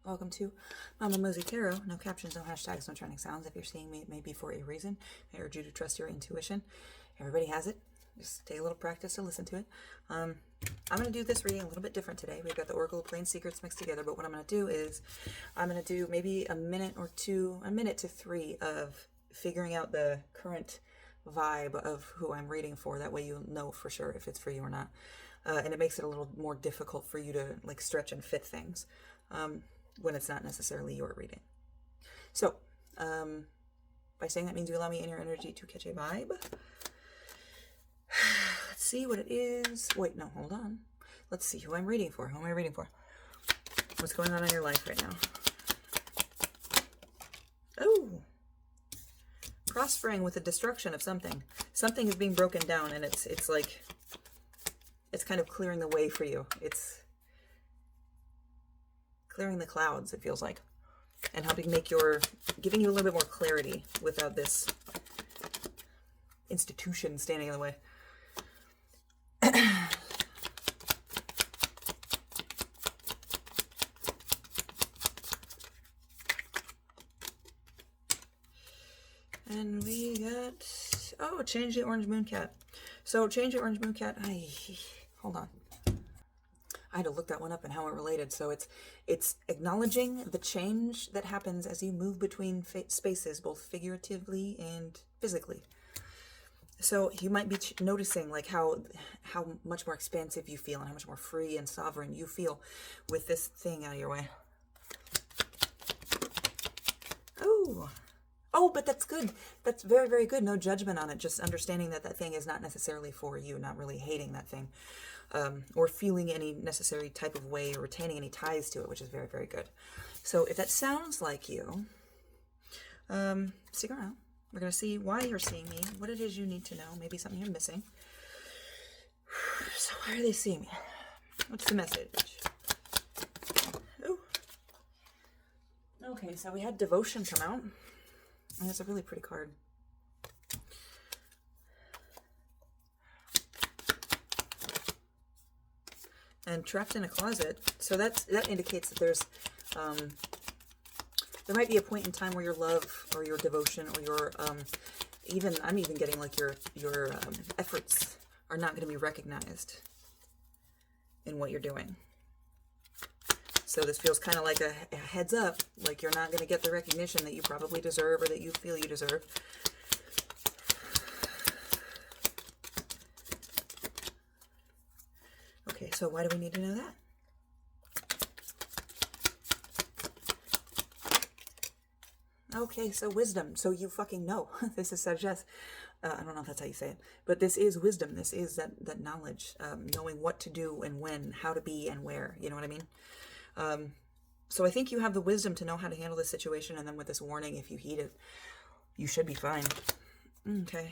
Welcome to Mama Mosey Tarot. No captions, no hashtags, no trending sounds. If you're seeing me, it may be for a reason. I urge you to trust your intuition. Everybody has it. Just take a little practice to listen to it. I'm going to do this reading a little bit different today. We've got the Oracle of Plain Secrets mixed together, but what I'm going to do is I'm going to do maybe a minute to three of figuring out the current vibe of who I'm reading for. That way you'll know for sure if it's for you or not. And it makes it a little more difficult for you to like stretch and fit things when it's not necessarily your reading. So, by saying that means you allow me in your energy to catch a vibe. Let's see what it is. Wait, no, hold on. Let's see who I'm reading for. Who am I reading for? What's going on in your life right now? Oh, prospering with the destruction of something. Something is being broken down, and it's like it's kind of clearing the way for you. It's clearing the clouds, it feels like, and helping make giving you a little bit more clarity without this institution standing in the way. And we got, change the orange moon cat. So change the orange moon cat. Hold on. I had to look that one up and how it related. So it's acknowledging the change that happens as you move between spaces, both figuratively and physically. So you might be noticing like how much more expansive you feel and how much more free and sovereign you feel with this thing out of your way. Oh, but that's good. That's very, very good. No judgment on it. Just understanding that thing is not necessarily for you, not really hating that thing, or feeling any necessary type of way or retaining any ties to it, which is very, very good. So if that sounds like you, stick around. We're going to see why you're seeing me, what it is you need to know, maybe something you're missing. So why are they seeing me? What's the message? Ooh. Okay, so we had devotion come out. And it's a really pretty card. And trapped in a closet. So that indicates that there's there might be a point in time where your love or your devotion or your I'm even getting like your efforts are not going to be recognized in what you're doing. So this feels kind of like a heads up, like you're not going to get the recognition that you probably deserve or that you feel you deserve. Okay, so why do we need to know that? Okay, so wisdom. So you fucking know. This is suggest. I don't know if that's how you say it, but this is wisdom. This is that knowledge, knowing what to do and when, how to be and where. You know what I mean? So I think you have the wisdom to know how to handle this situation, and then with this warning, if you heed it, you should be fine. Okay.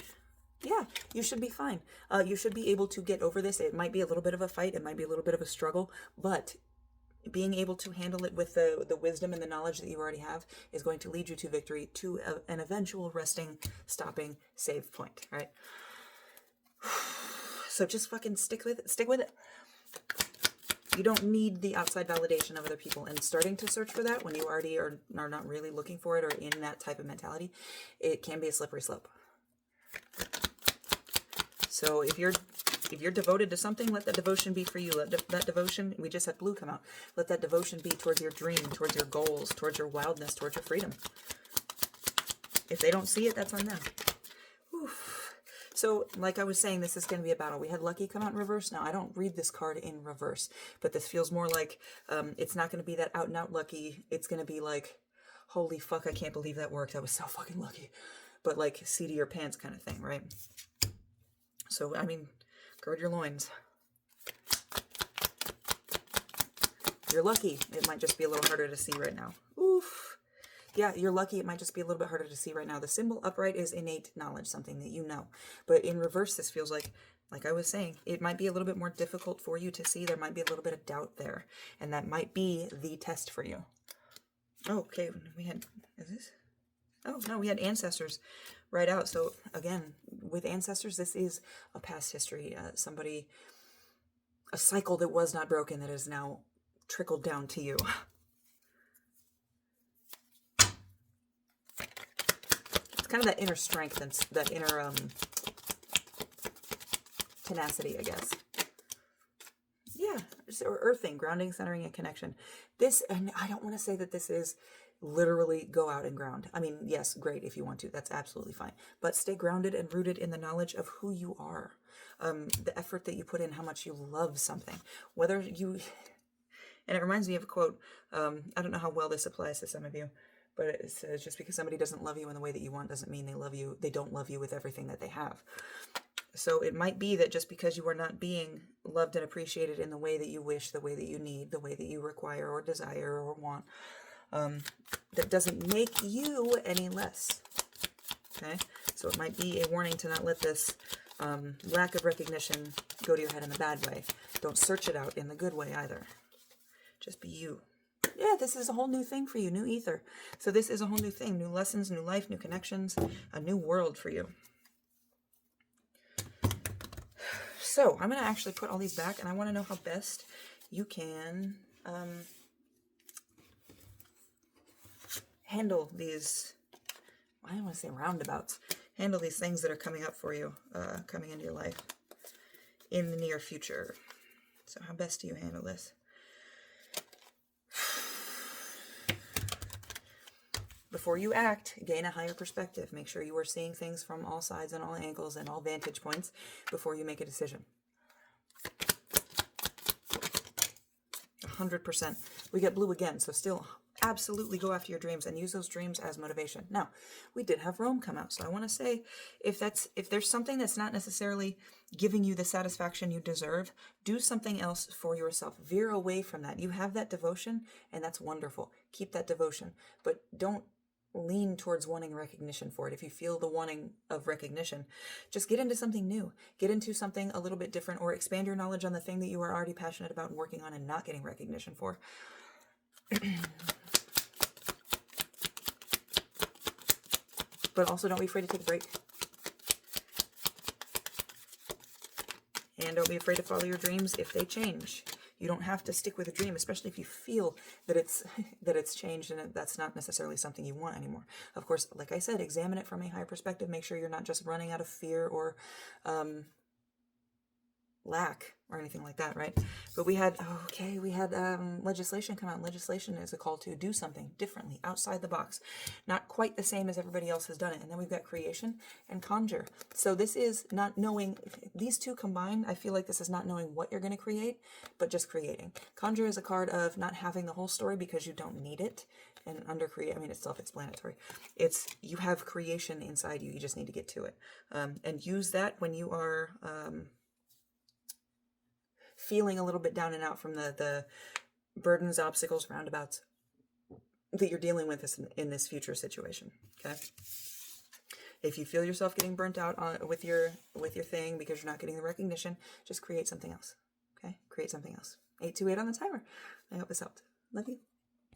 Yeah, you should be fine. You should be able to get over this. It might be a little bit of a fight. It might be a little bit of a struggle, but being able to handle it with the wisdom and the knowledge that you already have is going to lead you to victory, to an eventual resting, stopping, save point, right? So just fucking stick with it. Stick with it. You don't need the outside validation of other people, and starting to search for that when you already are not really looking for it or in that type of mentality, it can be a slippery slope. So if you're devoted to something, let that devotion be for you. Let that devotion, we just had blue come out, let that devotion be towards your dream, towards your goals, towards your wildness, towards your freedom. If they don't see it, that's on them. Oof. So, like I was saying, this is going to be a battle. We had Lucky come out in reverse. Now, I don't read this card in reverse, but this feels more like it's not going to be that out-and-out lucky. It's going to be like, holy fuck, I can't believe that worked. I was so fucking lucky. But like, seat of your pants kind of thing, right? So, I mean, gird your loins. You're lucky. It might just be a little harder to see right now. Oof. Yeah, you're lucky. It might just be a little bit harder to see right now. The symbol upright is innate knowledge, something that you know. But in reverse, this feels like I was saying, it might be a little bit more difficult for you to see. There might be a little bit of doubt there. And that might be the test for you. Oh, okay. Is this? Oh, no, we had ancestors right out. So again, with ancestors, this is a past history. A cycle that was not broken that is now trickled down to you. It's kind of that inner strength and that inner tenacity, I guess. Yeah, or earthing, grounding, centering, and connection. This, and I don't want to say that this is literally go out and ground. I mean, yes, great if you want to. That's absolutely fine. But stay grounded and rooted in the knowledge of who you are. The effort that you put in, how much you love something. Whether you... And it reminds me of a quote. I don't know how well this applies to some of you, but it says, just because somebody doesn't love you in the way that you want doesn't mean they don't love you with everything that they have. So it might be that just because you are not being loved and appreciated in the way that you wish, the way that you need, the way that you require or desire or want, that doesn't make you any less. Okay? So it might be a warning to not let this lack of recognition go to your head in a bad way. Don't search it out in the good way either. Just be you. Yeah, this is a whole new thing for you, new ether. So this is a whole new thing, new lessons, new life, new connections, a new world for you. So I'm going to actually put all these back, and I want to know how best you can handle these, I don't want to say roundabouts, handle these things that are coming up for you, coming into your life in the near future. So how best do you handle this? Before you act, gain a higher perspective. Make sure you are seeing things from all sides and all angles and all vantage points before you make a decision. 100%. We get blue again, so still absolutely go after your dreams and use those dreams as motivation. Now, we did have Rome come out, so I want to say if there's something that's not necessarily giving you the satisfaction you deserve, do something else for yourself. Veer away from that. You have that devotion, and that's wonderful. Keep that devotion, but don't lean towards wanting recognition for it. If you feel the wanting of recognition, just get into something new. Get into something a little bit different, or expand your knowledge on the thing that you are already passionate about and working on and not getting recognition for. But also don't be afraid to take a break. And don't be afraid to follow your dreams if they change. You don't have to stick with a dream, especially if you feel that it's changed and that's not necessarily something you want anymore. Of course, like I said, examine it from a higher perspective. Make sure you're not just running out of fear or lack or anything like that, right? But we had legislation come out. Legislation is a call to do something differently, outside the box, not quite the same as everybody else has done it. And then we've got creation and conjure. So this is not knowing, these two combined, I feel like this is not knowing what you're going to create, but just creating. Conjure is a card of not having the whole story because you don't need it. And under create, I mean, it's self-explanatory. It's, you have creation inside you. You just need to get to it. And use that when you are feeling a little bit down and out from the burdens, obstacles, roundabouts that you're dealing with in this future situation. Okay. If you feel yourself getting burnt out with your thing because you're not getting the recognition, just create something else. Okay. Create something else. 828 on the timer. I hope this helped. Love you.